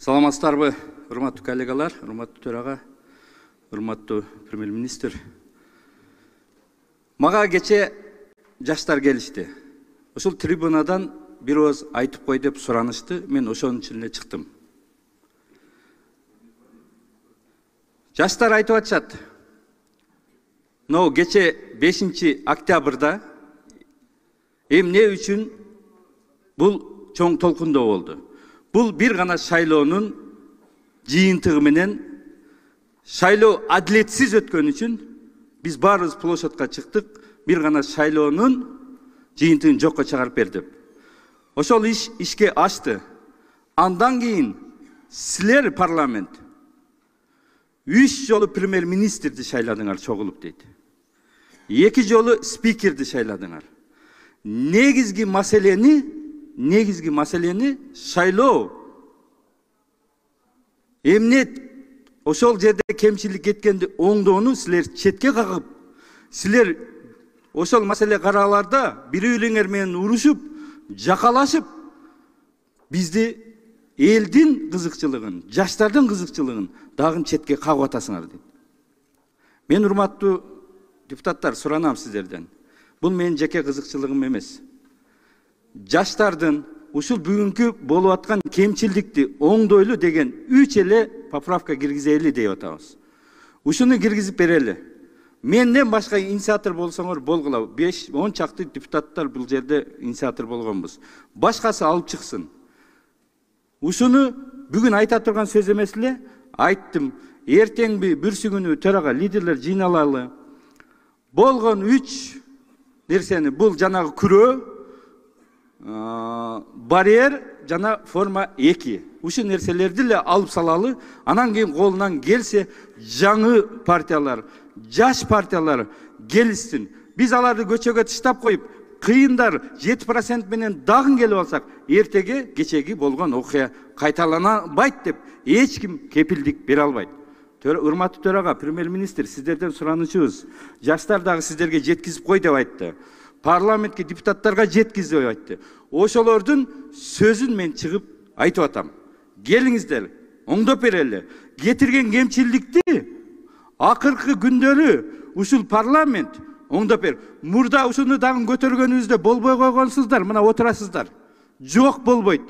Саламатсыздарбы, урматтуу коллегалар, урматтуу төрага, урматтуу премьер-министр. Мага кече жаштар келишти. Ошол трибунадан бир ооз айтып кой деп суранышты, мен ошонун үчүн эле чыктым. Жаштар айтып атышат. Но кече 5 октябрда эмне үчүн бул чоң толкундоо болду? Бул бир гана шайлоонун жыйынтыгы менен шайлоо адилетсиз өткөн үчүн биз баарыбыз площадка чыктык, бир гана шайлоонун жыйынтыгын жокко чыгарып бердип. Ошол ишке ашты. Андан кийин силер парламент 3 жолу премьер-министрди шайладыңар чогулуп дейт. 2 жолу спикерди шайладыңар. Негизги маселени шайлоо. Эмне ошол жерде кемчилик кеткенди оңдоону силер четке кагып, силер ошол маселе карааларда бири-бириңер менен урушуп, жакалашып, бизди элдин кызыкчылыгын, жаштардын кызыкчылыгын дагы четке кагып атасыңар дейт. Мен урматтуу депутаттар суранам сиздерден. Бул менин жеке кызыкчылыгым эмес. Жаштардын ушул бүгүнкү болуп аткан кемчилдикти оңдойлу деген 3 эле поправка киргизели деп атабыз. Ушуну киргизип берели. Менден башка инициатор болсоңор болгула. 5-10 чакты депутаттар бул жерде инициатор болгонбуз. Башкасы алып чыксын. Ушуну бүгүн айта турган сөз эмес эле, айттым. Эртеңби бүрсүгүнү төрага лидерлер жыйналалы. Болгон 3 нерсени бул жанагы күрөө, барьер жана форма 2. Ушул нерселерди эле алып салалы. Анан кийин колунан келсе жаңы партиялар, жаш партиялар келишсин. Биз аларды көчөгө таштап коюп, кыйындар 7% менен дагы келип алсак, эртеге кечеги болгон окуя кайталанбайт деп эч ким кепилдик бере албайт. Урматтуу төрага, премьер-министр, сиздерден суранычыбыз, жаштар дагы сиздерге жеткизип кой деп айтты. Парламентке депутаттарга жеткизип деп айтты. Ошолордун сөзүн мен чыгып айтып атам. Келиңиздер, оңдоп берели. Кетирген кемчилдикти акыркы күндөрү ушул парламент оңдоп бер. Мурда ушуну дагы көтөргөнүбүздө болбой койгонсуздар, мына отурасыздар. Жок болбойт.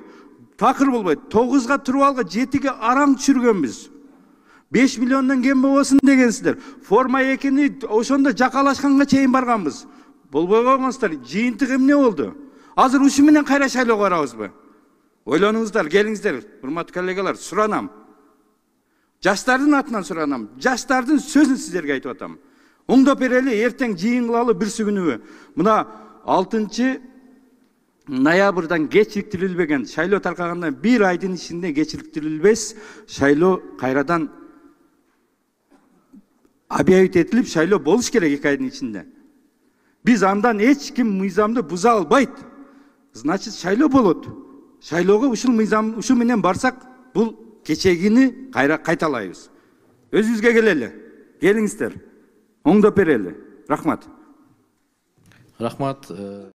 Такыр болбойт. 9га туруп алга 7ге араң түшүргөнбүз. 5 миллиондон кем болбосун дегенсиздер. Форма 2-ни ошондо жакалашканга чейин барганбыз. Болбой койгонсуздар. Жыйынтык эмне болду? Азыр ушу менен кайра шайлоого барабызбы? Ойлонуңуздар, келиңиздер, урматтуу коллегалар, суранам. Жаштардын атынан суранам. Жаштардын сөзүн сиздерге айтып атам. Оңдоп берели, эртең жыйын кылалы бүрсүгүнү. Мына 6 ноябрдан кечиктирилбеген шайлоо таркагандан 1 айдын ичинде кечиктирилбес шайлоо кайрадан объявить этилип, шайлоо болуш керек 2 айдын ичинде. Биз андан эч ким мыйзамды буза албайт. Значит, шайлоо болот. Шайлоого ушул мыйзам, ушу менен барсак, бул кечегини кайра кайталайбыз. Өзүбүзгө келели. Келиңиздер. Оңдоп берели. Рахмат. Рахмат.